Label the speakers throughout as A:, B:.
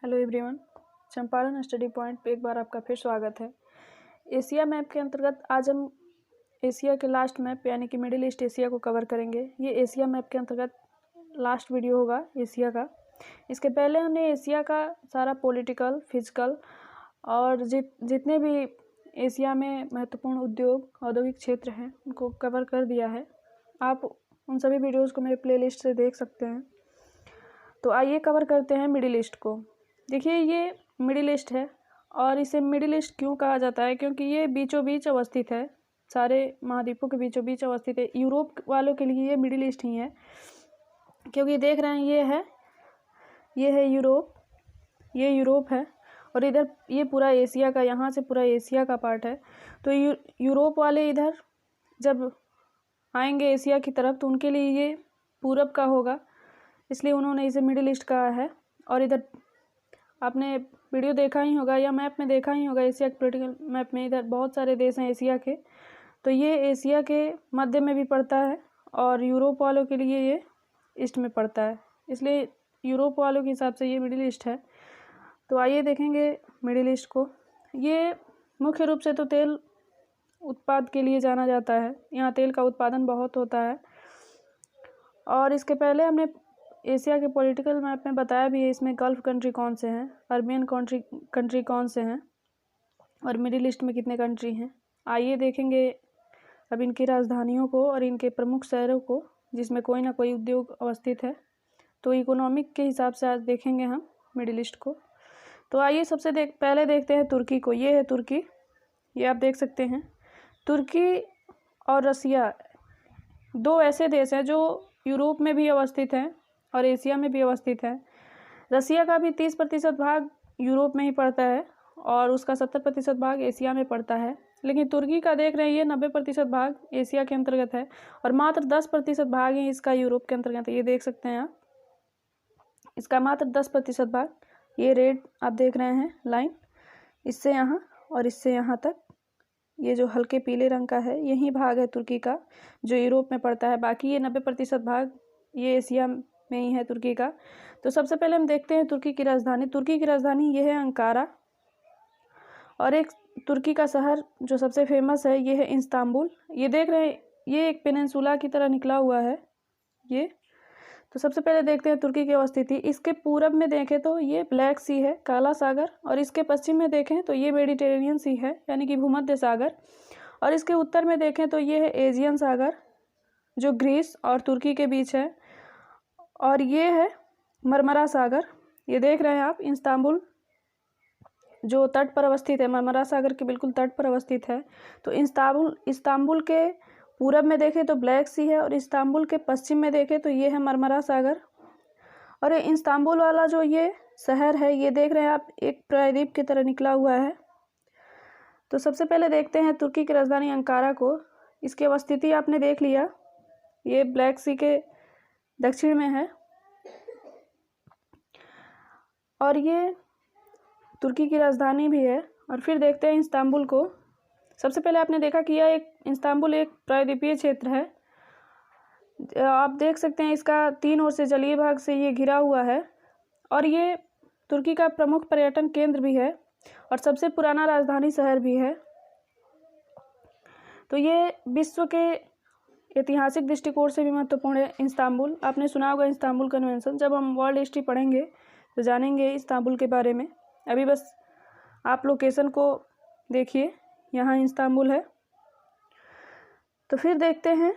A: Hello everyone, Champaran study point पे एक बार आपका फिर स्वागत है। एशिया मैप के अंतर्गत आज हम एशिया के लास्ट मैप यानी कि मिडिल ईस्ट एशिया को कवर करेंगे। ये एशिया मैप के अंतर्गत लास्ट वीडियो होगा एशिया का। इसके पहले हमने एशिया का सारा पॉलिटिकल, फिजिकल और जितने भी एशिया में महत्वपूर्ण औद्योगिक क्षेत्र हैं उनको कवर कर दिया है। आप उन सभी वीडियोज़ को मेरे प्लेलिस्ट से देख सकते हैं। तो आइए कवर करते हैं मिडिल ईस्ट को। देखिए, ये मिडिल ईस्ट है और इसे मिडिल ईस्ट क्यों कहा जाता है, क्योंकि ये बीचों बीच अवस्थित है, सारे महाद्वीपों के बीचों बीच अवस्थित है। यूरोप वालों के लिए ये मिडिल ईस्ट ही है, क्योंकि देख रहे हैं ये है यूरोप, ये यूरोप है और इधर ये पूरा एशिया का, यहाँ से पूरा एशिया का पार्ट है। तो यूरोप वाले इधर जब आएंगे एशिया की तरफ तो उनके लिए ये पूरब का होगा, इसलिए उन्होंने इसे मिडिल ईस्ट कहा है। और इधर आपने वीडियो देखा ही होगा या मैप में देखा ही होगा, एशिया के पॉलिटिकल मैप में इधर बहुत सारे देश हैं एशिया के, तो ये एशिया के मध्य में भी पड़ता है और यूरोप वालों के लिए ये ईस्ट में पड़ता है, इसलिए यूरोप वालों के हिसाब से ये मिडिल ईस्ट है। तो आइए देखेंगे मिडिल ईस्ट को। ये मुख्य रूप से तो तेल उत्पाद के लिए जाना जाता है, यहाँ तेल का उत्पादन बहुत होता है। और इसके पहले हमने एशिया के पॉलिटिकल मैप में बताया भी है इसमें गल्फ कंट्री कौन से हैं, अरबियन कंट्री कौन से हैं और मिडिल ईस्ट में कितने कंट्री हैं। आइए देखेंगे अब इनकी राजधानियों को और इनके प्रमुख शहरों को जिसमें कोई ना कोई उद्योग अवस्थित है। तो इकोनॉमिक के हिसाब से आज देखेंगे हम मिडिल ईस्ट को। तो आइए पहले देखते हैं तुर्की को। ये है तुर्की, ये आप देख सकते हैं। तुर्की और रसिया दो ऐसे देश हैं जो यूरोप में भी अवस्थित हैं और एशिया में भी अवस्थित है। रसिया का भी 30% भाग यूरोप में ही पड़ता है और उसका 70% भाग एशिया में पड़ता है। लेकिन तुर्की का देख रहे हैं ये 90% भाग एशिया के अंतर्गत है और मात्र 10% भाग ही इसका यूरोप के अंतर्गत है। ये देख सकते हैं आप, इसका मात्र 10% भाग, ये रेड आप देख रहे हैं लाइन, इससे यहाँ और इससे यहाँ तक, ये जो हल्के पीले रंग का है यही भाग है तुर्की का जो यूरोप में पड़ता है। बाकी ये 90% भाग ये एशिया में ही है तुर्की का। तो सबसे पहले हम देखते हैं तुर्की की राजधानी। तुर्की की राजधानी ये है अंकारा और एक तुर्की का शहर जो सबसे फेमस है ये है इस्तांबुल। ये देख रहे हैं ये एक पेनिनसुला की तरह निकला हुआ है ये। तो सबसे पहले देखते हैं तुर्की की अवस्थिति। इसके पूरब में देखें तो ये ब्लैक सी है, काला सागर, और इसके पश्चिम में देखें तो ये मेडिटेरेनियन सी है यानी कि भूमध्य सागर, और इसके उत्तर में देखें तो ये है एजियन सागर जो ग्रीस और तुर्की के बीच है, और ये है मरमरा सागर। ये देख रहे हैं आप इस्तांबुल जो तट पर अवस्थित है, मरमरा सागर के बिल्कुल तट पर अवस्थित है। तो इस्तांबुल के पूरब में देखें तो ब्लैक सी है और इस्तांबुल के पश्चिम में देखें तो ये है मरमरा सागर। और ये इस्तांबुल वाला जो ये शहर है ये देख रहे हैं आप एक प्रायद्वीप की तरह निकला हुआ है। तो सबसे पहले देखते हैं तुर्की की राजधानी अंकारा को। इसकी अवस्थिति आपने देख लिया, ये ब्लैक सी के दक्षिण में है और ये तुर्की की राजधानी भी है। और फिर देखते हैं इस्तांबुल को। सबसे पहले आपने देखा कि यह इस्तांबुल एक प्रायद्वीपीय क्षेत्र है। आप देख सकते हैं इसका 3 ओर से जलीय भाग से ये घिरा हुआ है और ये तुर्की का प्रमुख पर्यटन केंद्र भी है और सबसे पुराना राजधानी शहर भी है। तो ये विश्व के ऐतिहासिक दृष्टिकोण से भी महत्वपूर्ण है इस्तांबुल। आपने सुना होगा इस्तांबुल कन्वेंशन, जब हम वर्ल्ड हिस्ट्री पढ़ेंगे तो जानेंगे इस्तांबुल के बारे में। अभी बस आप लोकेशन को देखिए, यहाँ इस्तांबुल है। तो फिर देखते हैं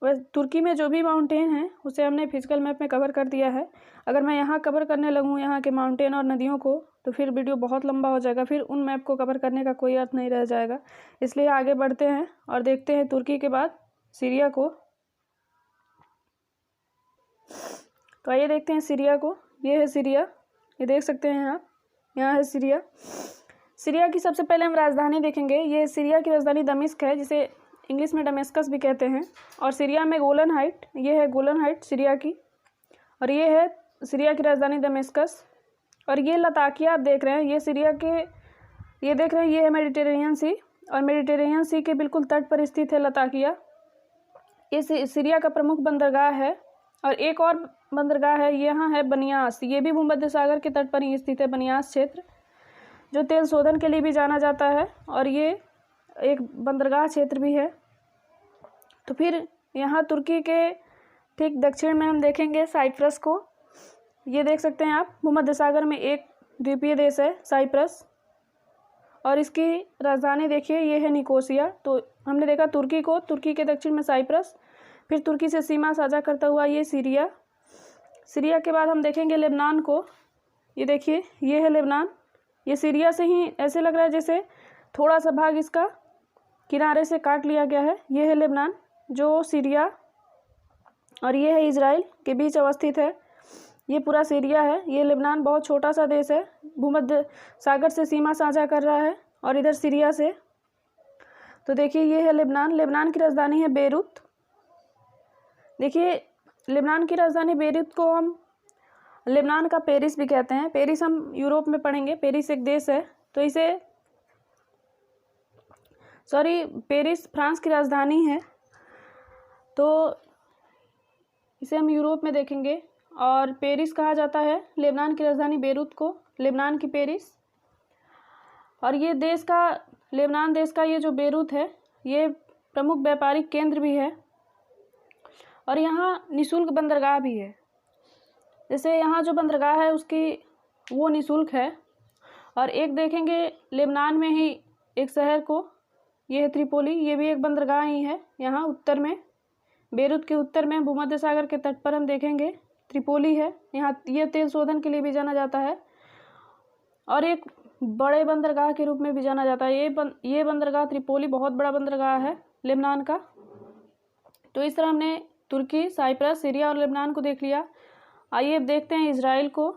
A: वह तुर्की में जो भी माउंटेन है उसे हमने फिजिकल मैप में कवर कर दिया है। अगर मैं यहाँ कवर करने लगूँ यहाँ के माउंटेन और नदियों को तो फिर वीडियो बहुत लंबा हो जाएगा, फिर उन मैप को कवर करने का कोई अर्थ नहीं रह जाएगा। इसलिए आगे बढ़ते हैं और देखते हैं तुर्की के बाद सीरिया को। तो आइए देखते हैं सीरिया को। ये है सीरिया, ये देख सकते हैं आप, यहाँ है सीरिया। सीरिया की सबसे पहले हम राजधानी देखेंगे। ये सीरिया की राजधानी दमिश्क है, जिसे इंग्लिश में डमेस्कस भी कहते हैं। और सीरिया में गोलन हाइट, ये है गोलन हाइट सीरिया की, और ये है सीरिया की राजधानी दमेस्कस। और ये लताकिया आप देख रहे हैं, ये सीरिया के, ये देख रहे हैं ये है मेडिटेरेनियन सी, और मेडिटेरेनियन सी के बिल्कुल तट पर स्थित है लताकिया। ये सीरिया का प्रमुख बंदरगाह है और एक और बंदरगाह है, यहाँ है बनियास, ये भी भूमध्य सागर के तट पर ही स्थित है, बनियास क्षेत्र, जो तेल शोधन के लिए भी जाना जाता है और ये एक बंदरगाह क्षेत्र भी है। तो फिर यहाँ तुर्की के ठीक दक्षिण में हम देखेंगे साइप्रस को, ये देख सकते हैं आप, भूमध्य सागर में एक द्वीपीय देश है साइप्रस, और इसकी राजधानी देखिए ये है निकोसिया। तो हमने देखा तुर्की को, तुर्की के दक्षिण में साइप्रस, फिर तुर्की से सीमा साझा करता हुआ ये सीरिया, सीरिया के बाद हम देखेंगे लेबनान को, ये देखिए ये है लेबनान, ये सीरिया से ही ऐसे लग रहा है जैसे थोड़ा सा भाग इसका किनारे से काट लिया गया है, ये है लेबनान जो सीरिया, और ये है इजराइल के बीच अवस्थित है, ये पूरा सीरिया है। ये लेबनान बहुत छोटा सा देश है, भूमध्य सागर से सीमा साझा कर रहा है और इधर सीरिया से। तो देखिए ये है लेबनान, लेबनान की राजधानी है बेरूत। देखिए लेबनान की राजधानी बेरूत को हम लेबनान का पेरिस भी कहते हैं, पेरिस हम यूरोप में पढ़ेंगे, पेरिस एक देश है, तो इसे पेरिस फ्रांस की राजधानी है, तो इसे हम यूरोप में देखेंगे। और पेरिस कहा जाता है लेबनान की राजधानी बेरूत को, लेबनान की पेरिस। और ये देश का, लेबनान देश का ये जो बेरूत है, ये प्रमुख व्यापारिक केंद्र भी है और यहाँ निःशुल्क बंदरगाह भी है। जैसे यहाँ जो बंदरगाह है उसकी वो निःशुल्क है। और एक देखेंगे लेबनान में ही एक शहर को, ये है त्रिपोली, ये भी एक बंदरगाह ही है, यहाँ उत्तर में, बेरूत के उत्तर में भूमध्य सागर के तट पर हम देखेंगे त्रिपोली है। यहाँ ये तेल शोधन के लिए भी जाना जाता है और एक बड़े बंदरगाह के रूप में भी जाना जाता है। ये बंदरगाह त्रिपोली बहुत बड़ा बंदरगाह है लेबनान का। तो इस तरह हमने तुर्की, साइप्रस, सीरिया और लेबनान को देख लिया। आइए अब देखते हैं इजराइल को।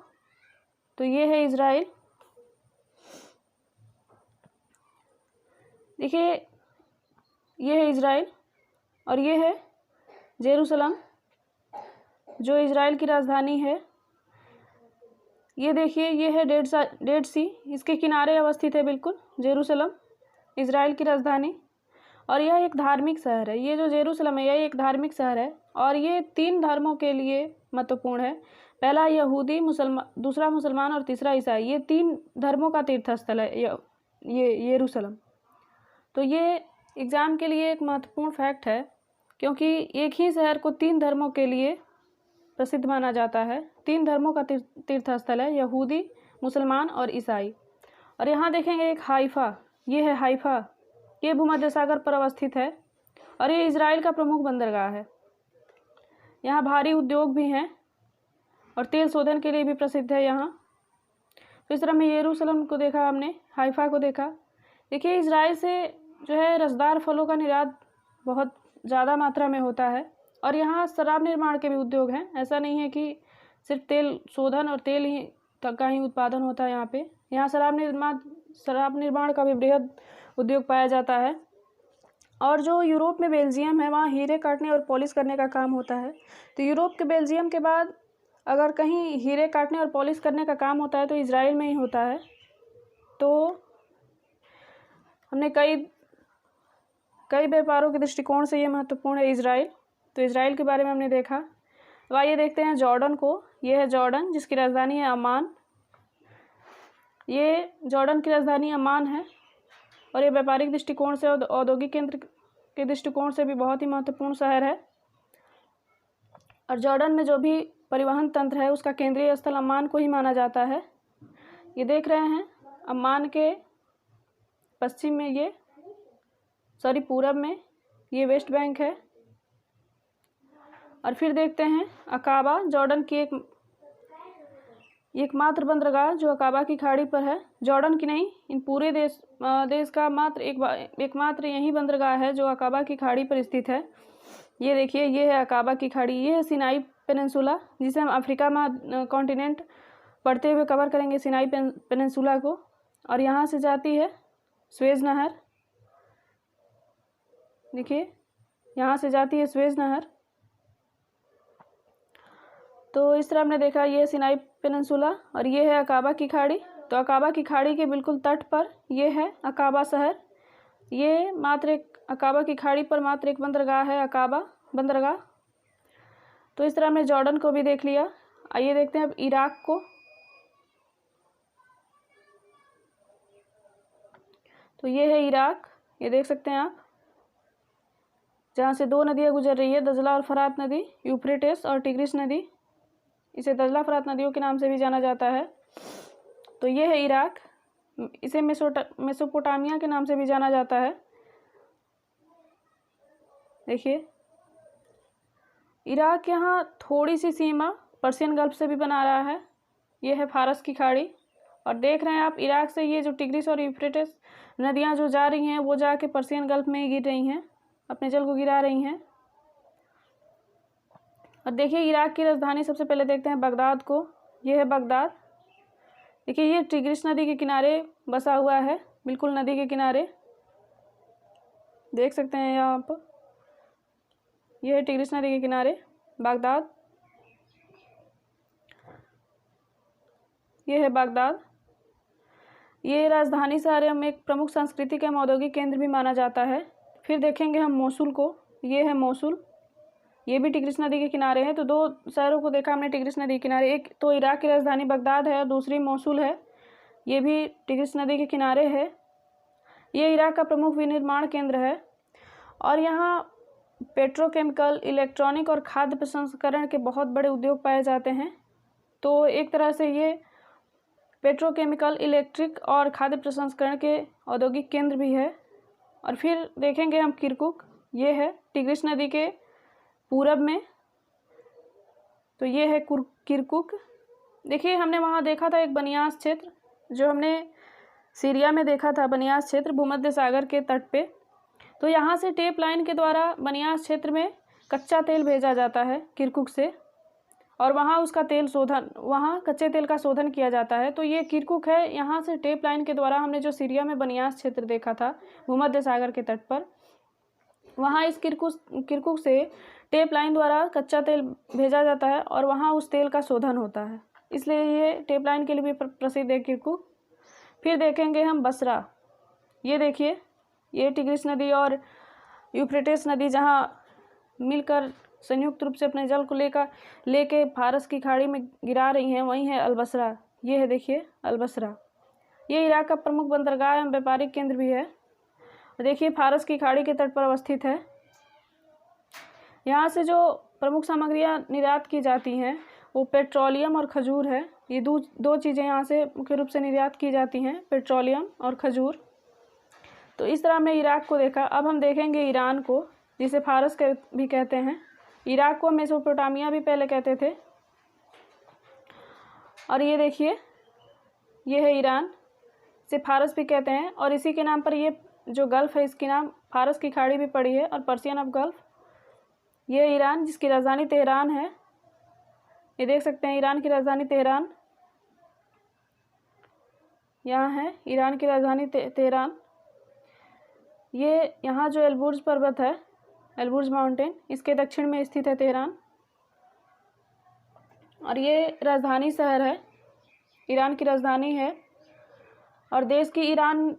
A: तो ये है इजराइल, देखिए ये है इजराइल और ये है जेरूसलम जो इजराइल की राजधानी है। ये देखिए ये है डेड सी, इसके किनारे अवस्थित है बिल्कुल जेरूसलम, इजराइल की राजधानी। और यह एक धार्मिक शहर है, ये जो जेरूसलम है यह एक धार्मिक शहर है और ये 3 धर्मों के लिए महत्वपूर्ण है। पहला यहूदी, दूसरा मुसलमान और तीसरा ईसाई, ये 3 धर्मों का तीर्थस्थल है ये येरूशलम। तो ये एग्ज़ाम के लिए एक महत्वपूर्ण फैक्ट है क्योंकि एक ही शहर को 3 धर्मों के लिए प्रसिद्ध माना जाता है। 3 धर्मों का तीर्थस्थल है, यहूदी, मुसलमान और ईसाई। और यहाँ देखेंगे एक हाइफा, ये है हाइफा, ये भूमध्य सागर पर अवस्थित है और ये इजराइल का प्रमुख बंदरगाह है। यहाँ भारी उद्योग भी हैं और तेल शोधन के लिए भी प्रसिद्ध है यहाँ। तो इस तरह में येरूशलम को देखा हमने, हाइफा को देखा। देखिए इजराइल से जो है रसदार फलों का निर्यात बहुत ज़्यादा मात्रा में होता है और यहाँ शराब निर्माण के भी उद्योग हैं। ऐसा नहीं है कि सिर्फ तेल शोधन और तेल ही का ही उत्पादन होता है यहाँ शराब निर्माण का भी बृहद उद्योग पाया जाता है। और जो यूरोप में बेल्जियम है वहाँ हीरे काटने और पॉलिश करने का काम होता है। तो यूरोप के बेल्जियम के बाद अगर कहीं हीरे काटने और पॉलिश करने का काम होता है तो इजराइल में ही होता है। तो हमने कई व्यापारों के दृष्टिकोण से ये महत्वपूर्ण है इजराइल। तो इजराइल के बारे में हमने देखा। अब आइए देखते हैं जॉर्डन को। ये है जॉर्डन जिसकी राजधानी है अम्मान। ये जॉर्डन की राजधानी अम्मान है और ये व्यापारिक दृष्टिकोण से और औद्योगिक केंद्र के दृष्टिकोण से भी बहुत ही महत्वपूर्ण शहर है। और जॉर्डन में जो भी परिवहन तंत्र है उसका केंद्रीय स्थल अम्मान को ही माना जाता है। ये देख रहे हैं अम्मान के पश्चिम में पूरब में ये वेस्ट बैंक है। और फिर देखते हैं अकाबा, जॉर्डन की एकमात्र बंदरगाह जो अकाबा की खाड़ी पर है। जॉर्डन की नहीं, इन पूरे देश का एकमात्र यही बंदरगाह है जो अकाबा की खाड़ी पर स्थित है। ये देखिए ये है अकाबा की खाड़ी, ये है सिनाई पेनिनसुला जिसे हम अफ्रीका कॉन्टिनेंट पढ़ते हुए कवर करेंगे, सिनाई पेनिनसुला को। और यहाँ से जाती है स्वेज नहर, देखिए यहाँ से जाती है स्वेज नहर। तो इस तरह हमने देखा ये सिनाई पेनिनसुला और ये है अकाबा की खाड़ी। तो अकाबा की खाड़ी के बिल्कुल तट पर ये है अकाबा शहर। ये अकाबा की खाड़ी पर मात्र एक बंदरगाह है, अकाबा बंदरगाह। तो इस तरह हमने जॉर्डन को भी देख लिया। आइए देखते हैं अब इराक को। तो ये है इराक, ये देख सकते हैं आप, जहाँ से दो नदियाँ गुजर रही है, दजला और फरात नदी, यूफ्रेटिस और टिग्रिस नदी। इसे दजला फरात नदियों के नाम से भी जाना जाता है। तो ये है इराक, इसे मेसोपोटामिया के नाम से भी जाना जाता है। देखिए इराक यहाँ थोड़ी सी सीमा पर्शियन गल्फ से भी बना रहा है। ये है फारस की खाड़ी, और देख रहे हैं आप इराक से ये जो टिग्रिस और यूफ्रेटिस नदियाँ जो जा रही हैं वो जाके पर्शियन गल्फ में ही गिर रही हैं, अपने जल को गिरा रही हैं। और देखिए इराक की राजधानी सबसे पहले देखते हैं बगदाद को। ये है बगदाद। देखिए ये टिग्रिस नदी के किनारे बसा हुआ है, बिल्कुल नदी के किनारे, देख सकते हैं यहाँ पर। यह है टिग्रिस नदी के किनारे बगदाद। ये है बगदाद। ये राजधानी शहर में एक प्रमुख सांस्कृतिक एवं औद्योगिक केंद्र भी माना जाता है। फिर देखेंगे हम मोसुल को। ये है मोसुल, ये भी टिग्रिस नदी के किनारे है। तो दो शहरों को देखा हमने टिग्रिस नदी के किनारे, एक तो इराक की राजधानी बगदाद है और दूसरी मोसुल है, ये भी टिग्रिस नदी के किनारे है। ये इराक का प्रमुख विनिर्माण केंद्र है, और यहाँ पेट्रोकेमिकल, इलेक्ट्रॉनिक और खाद्य प्रसंस्करण के बहुत बड़े उद्योग पाए जाते हैं। तो एक तरह से ये पेट्रोकेमिकल, इलेक्ट्रिक और खाद्य प्रसंस्करण के औद्योगिक केंद्र भी है। और फिर देखेंगे हम किरकुक, ये है टिग्रिस नदी के पूरब में। तो ये है किरकुक। देखिए हमने वहाँ देखा था एक बनियास क्षेत्र, जो हमने सीरिया में देखा था, बनियास क्षेत्र भूमध्य सागर के तट पे। तो यहाँ से टेप लाइन के द्वारा बनियास क्षेत्र में कच्चा तेल भेजा जाता है किरकुक से, और वहाँ उसका तेल शोधन, वहाँ कच्चे तेल का शोधन किया जाता है। तो ये किरकुक है। यहाँ से टेप लाइन के द्वारा हमने जो सीरिया में बनियास क्षेत्र देखा था भूमध्य सागर के तट पर, वहाँ इस किरकुक से टेप लाइन द्वारा कच्चा तेल भेजा जाता है और वहाँ उस तेल का शोधन होता है, इसलिए ये टेप लाइन के लिए भी प्रसिद्ध है किरकुक। फिर देखेंगे हम बसरा। ये देखिए ये टिग्रिस नदी और यूफ्रेटिस नदी जहाँ मिलकर संयुक्त रूप से अपने जल को लेके फारस की खाड़ी में गिरा रही हैं, वहीं है अलबसरा। ये है देखिए अलबसरा। ये इराक का प्रमुख बंदरगाह एवं व्यापारिक केंद्र भी है। देखिए फारस की खाड़ी के तट पर अवस्थित है। यहाँ से जो प्रमुख सामग्रियाँ निर्यात की जाती हैं वो पेट्रोलियम और खजूर है। ये दो चीज़ें यहाँ से मुख्य रूप से निर्यात की जाती हैं, पेट्रोलियम और खजूर। तो इस तरह हमने इराक को देखा। अब हम देखेंगे ईरान को, जिसे फारस भी कहते हैं। इराक को मेसोपोटामिया भी पहले कहते थे। और ये देखिए ये है ईरान, इसे फारस भी कहते हैं, और इसी के नाम पर ये जो गल्फ़ है इसकी नाम फारस की खाड़ी भी पड़ी है, और पर्शियन ऑफ गल्फ़। ये ईरान जिसकी राजधानी तेहरान है, ये देख सकते हैं ईरान की राजधानी तेहरान, यहाँ है ईरान की राजधानी तेहरान। ये यहाँ जो एलबुर्ज पर्वत है, एलबुर्ज माउंटेन, इसके दक्षिण में स्थित है तेहरान, और ये राजधानी शहर है, ईरान की राजधानी है। और देश की ईरान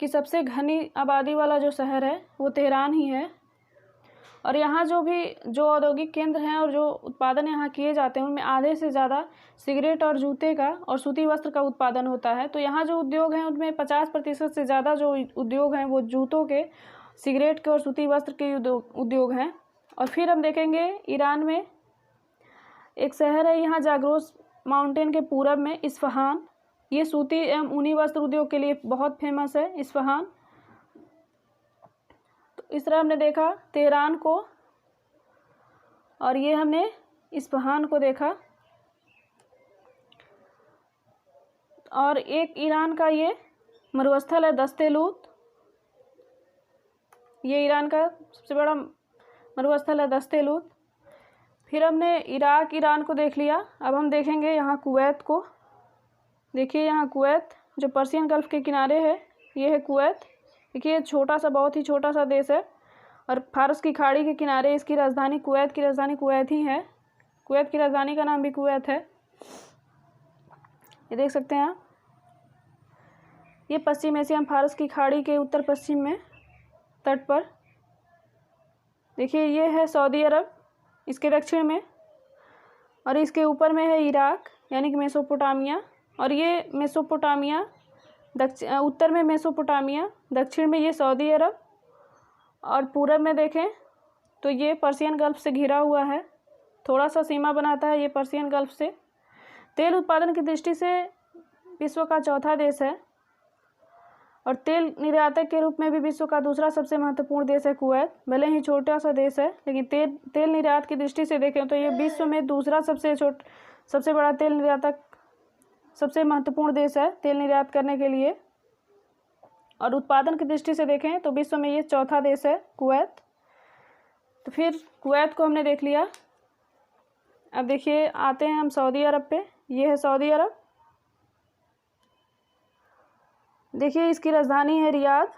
A: की सबसे घनी आबादी वाला जो शहर है वो तेहरान ही है। और यहाँ जो औद्योगिक केंद्र हैं और जो उत्पादन यहाँ किए जाते हैं उनमें आधे से ज़्यादा सिगरेट और जूते का और सूती वस्त्र का उत्पादन होता है। तो यहाँ जो उद्योग हैं उनमें 50% से ज़्यादा जो उद्योग हैं वो जूतों के, सिगरेट के और सूती वस्त्र के उद्योग हैं। और फिर हम देखेंगे ईरान में एक शहर है यहाँ जाग्रोस माउंटेन के पूरब में, इस्फहान। ये सूती एवं ऊनी वस्त्र उद्योग के लिए बहुत फेमस है इस्फहान। तो इस तरह हमने देखा तेहरान को, और ये हमने इस्फहान को देखा। और एक ईरान का ये मरुस्थल है दस्तेलूत, ये ईरान का सबसे बड़ा मरुस्थल है दस्तेलूत। फिर हमने ईरान को देख लिया। अब हम देखेंगे यहाँ कुवैत को। देखिए यहाँ कुवैत जो पर्शियन गल्फ़ के किनारे है, ये है कुवैत। देखिए छोटा सा, बहुत ही छोटा सा देश है, और फारस की खाड़ी के किनारे इसकी राजधानी कुवैत की राजधानी कुवैत ही है। कुवैत की राजधानी का नाम भी कुवैत है, ये देख सकते हैं आप। ये पश्चिम एशिया में फारस की खाड़ी के उत्तर पश्चिम में तट पर। देखिए ये है सऊदी अरब, इसके दक्षिण में और इसके ऊपर में है इराक यानी कि मेसोपोटामिया, और ये मेसोपोटामिया उत्तर में मेसोपोटामिया, दक्षिण में ये सऊदी अरब, और पूरब में देखें तो ये पर्शियन गल्फ से घिरा हुआ है, थोड़ा सा सीमा बनाता है ये पर्शियन गल्फ से। तेल उत्पादन की दृष्टि से विश्व का चौथा देश है, और तेल निर्यातक के रूप में भी विश्व का दूसरा सबसे महत्वपूर्ण देश है कुवैत। भले ही छोटा सा देश है, लेकिन तेल निर्यात की दृष्टि से देखें तो ये विश्व में दूसरा सबसे बड़ा तेल निर्यातक, सबसे महत्वपूर्ण देश है तेल निर्यात करने के लिए। और उत्पादन की दृष्टि से देखें तो विश्व में ये चौथा देश है कुवैत। तो फिर कुवैत को हमने देख लिया। अब देखिए आते हैं हम सऊदी अरब पे। ये है सऊदी अरब। देखिए इसकी राजधानी है रियाद,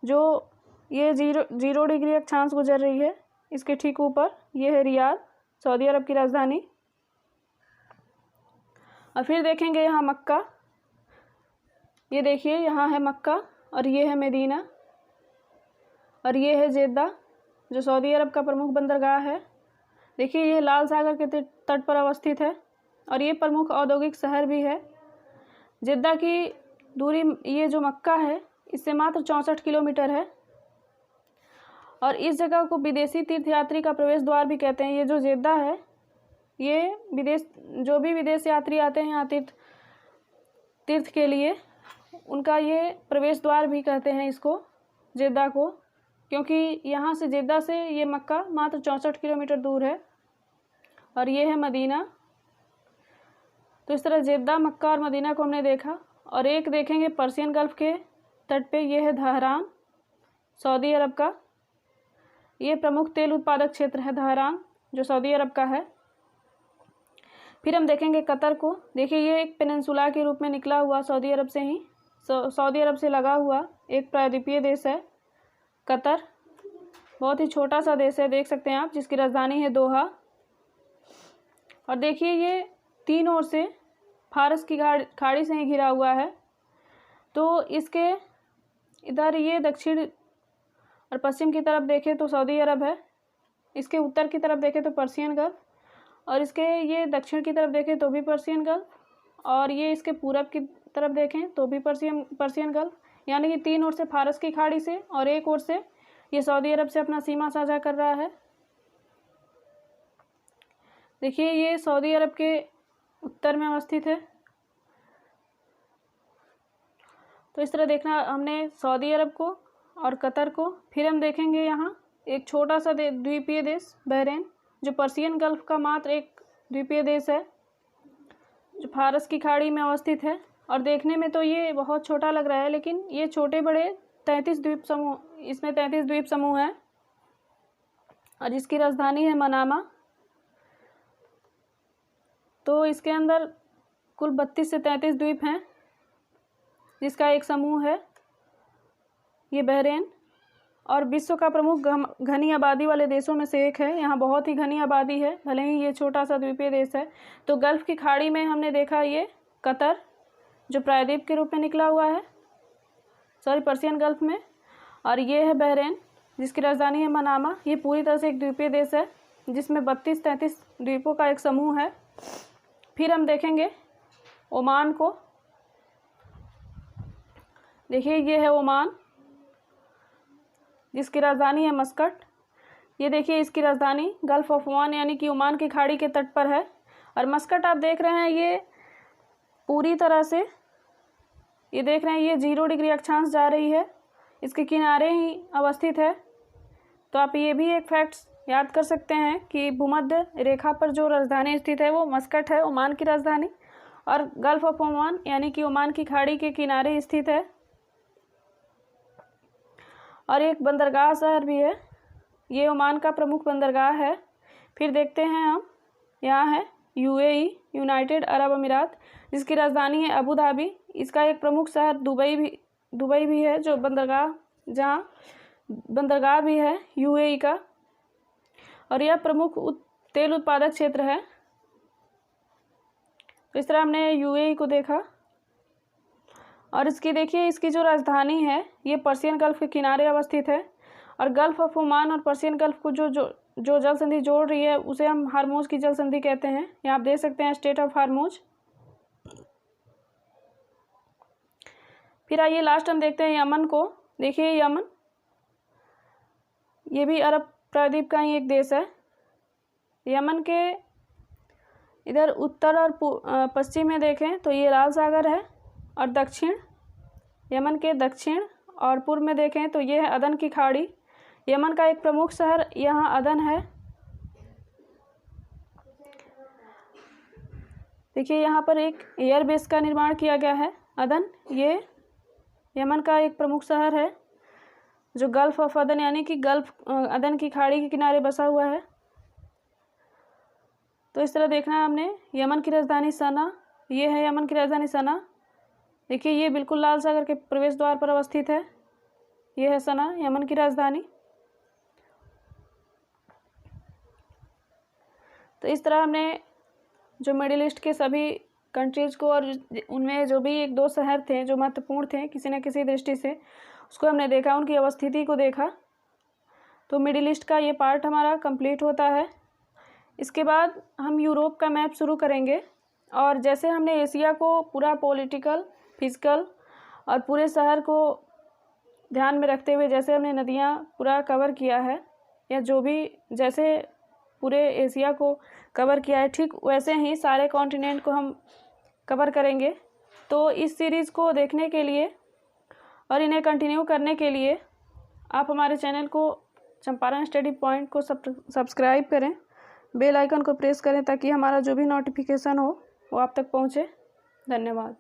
A: जो ये 0 डिग्री अक्षांश गुजर रही है, इसके ठीक ऊपर ये है रियाद, सऊदी अरब की राजधानी। और फिर देखेंगे यहाँ मक्का। ये देखिए यहाँ है मक्का, और ये है मदीना, और ये है जेद्दा जो सऊदी अरब का प्रमुख बंदरगाह है। देखिए ये लाल सागर के तट पर अवस्थित है, और ये प्रमुख औद्योगिक शहर भी है। जेद्दा की दूरी, ये जो मक्का है, इससे मात्र 64 किलोमीटर है, और इस जगह को विदेशी तीर्थयात्री का प्रवेश द्वार भी कहते हैं। ये जो जेद्दा है, ये जो भी विदेश यात्री आते हैं यहाँ तीर्थ के लिए, उनका ये प्रवेश द्वार भी कहते हैं इसको, जेद्दा को, क्योंकि यहाँ से जेद्दा से ये मक्का मात्र 64 किलोमीटर दूर है। और ये है मदीना। तो इस तरह जेद्दा, मक्का और मदीना को हमने देखा। और एक देखेंगे पर्शियन गल्फ के तट पे, ये है धहरान, सऊदी अरब का। ये प्रमुख तेल उत्पादक क्षेत्र है धहरान, जो सऊदी अरब का है। फिर हम देखेंगे कतर को। देखिए ये एक पेनिनसुला के रूप में निकला हुआ सऊदी अरब से ही, सऊदी अरब से लगा हुआ एक प्रायद्वीपीय देश है कतर। बहुत ही छोटा सा देश है, देख सकते हैं आप, जिसकी राजधानी है दोहा। और देखिए ये तीन ओर से फारस की खाड़ी से ही घिरा हुआ है। तो इसके इधर ये दक्षिण और पश्चिम की तरफ देखें तो सऊदी अरब है, इसके उत्तर की तरफ देखें तो पर्शियन गल्फ, और इसके ये दक्षिण की तरफ देखें तो भी पर्शियन गल्फ, और ये इसके पूरब की तरफ देखें तो भी पर्शियन गल्फ। यानी कि तीन ओर से फारस की खाड़ी से और एक ओर से ये सऊदी अरब से अपना सीमा साझा कर रहा है। देखिए ये सऊदी अरब के उत्तर में अवस्थित है। तो इस तरह देखना हमने सऊदी अरब को और कतर को। फिर हम देखेंगे यहाँ एक छोटा सा द्वीपीय देश बहरीन, जो पर्शियन गल्फ का मात्र एक द्वीपीय देश है, जो फारस की खाड़ी में अवस्थित है। और देखने में तो ये बहुत छोटा लग रहा है, लेकिन ये छोटे बड़े 33 द्वीप समूह, इसमें 33 द्वीप समूह हैं, और जिसकी राजधानी है मनामा। तो इसके अंदर कुल 32 से 33 द्वीप हैं, जिसका एक समूह है ये बहरीन। और विश्व का प्रमुख घनी आबादी वाले देशों में से एक है। यहाँ बहुत ही घनी आबादी है, भले ही ये छोटा सा द्वीपीय देश है। तो गल्फ़ की खाड़ी में हमने देखा ये कतर, जो प्रायद्वीप के रूप में निकला हुआ है, पर्शियन गल्फ़ में। और ये है बहरीन, जिसकी राजधानी है मनामा। ये पूरी तरह से एक द्वीपीय देश है, जिसमें 32-33 द्वीपों का एक समूह है। फिर हम देखेंगे ओमान को। देखिए ये है ओमान, जिसकी राजधानी है मस्कट। ये देखिए इसकी राजधानी गल्फ ऑफ ओमान यानी कि ओमान की खाड़ी के तट पर है। और मस्कट आप देख रहे हैं, ये पूरी तरह से ये देख रहे हैं, ये 0 डिग्री अक्षांश जा रही है, इसके किनारे ही अवस्थित है। तो आप ये भी एक फैक्ट्स याद कर सकते हैं कि भूमध्य रेखा पर जो राजधानी स्थित है वो मस्कट है, ओमान की राजधानी, और गल्फ ऑफ ओमान यानी कि ओमान की खाड़ी के किनारे स्थित है। और एक बंदरगाह शहर भी है, ये ओमान का प्रमुख बंदरगाह है। फिर देखते हैं हम, यहाँ है UAE, यूनाइटेड अरब अमीरात, जिसकी राजधानी है अबू धाबी। इसका एक प्रमुख शहर दुबई भी है, जो जहाँ बंदरगाह भी है UAE का। और यह प्रमुख तेल उत्पादक क्षेत्र है। तो इस तरह हमने UAE को देखा। और इसकी देखिए, इसकी जो राजधानी है ये पर्शियन गल्फ के किनारे अवस्थित है। और गल्फ ऑफ ओमान और पर्शियन गल्फ को जो जो जल संधि जोड़ रही है उसे हम हार्मोज की जल संधि कहते हैं। यहाँ आप देख सकते हैं स्टेट ऑफ हार्मोज। फिर आइए लास्ट हम देखते हैं यमन को। देखिए यमन, ये भी अरब प्रायद्वीप का ही एक देश है। यमन के इधर उत्तर और पश्चिम में देखें तो ये लाल सागर है, और दक्षिण, यमन के दक्षिण और पूर्व में देखें तो ये है अदन की खाड़ी। यमन का एक प्रमुख शहर यहाँ अदन है। देखिए यहाँ पर एक एयरबेस का निर्माण किया गया है अदन। ये यमन का एक प्रमुख शहर है जो गल्फ ऑफ अदन यानी कि गल्फ अदन की खाड़ी के किनारे बसा हुआ है। तो इस तरह देखना है हमने। यमन की राजधानी सना, ये है यमन की राजधानी सना। देखिए ये बिल्कुल लाल सागर के प्रवेश द्वार पर अवस्थित है। ये है सना, यमन की राजधानी। तो इस तरह हमने जो मिडिल ईस्ट के सभी कंट्रीज़ को और उनमें जो भी एक दो शहर थे जो महत्वपूर्ण थे किसी न किसी दृष्टि से, उसको हमने देखा, उनकी अवस्थिति को देखा। तो मिडिल ईस्ट का ये पार्ट हमारा कंप्लीट होता है। इसके बाद हम यूरोप का मैप शुरू करेंगे, और जैसे हमने एशिया को पूरा पॉलिटिकल, फिजिकल और पूरे शहर को ध्यान में रखते हुए जैसे हमने नदियाँ पूरा कवर किया है, या जो भी जैसे पूरे एशिया को कवर किया है, ठीक वैसे ही सारे कॉन्टिनेंट को हम कवर करेंगे। तो इस सीरीज़ को देखने के लिए और इन्हें कंटिन्यू करने के लिए आप हमारे चैनल को चंपारण स्टडी पॉइंट को सब्सक्राइब करें, बेल आइकन को प्रेस करें ताकि हमारा जो भी नोटिफिकेशन हो वो आप तक पहुँचे। धन्यवाद।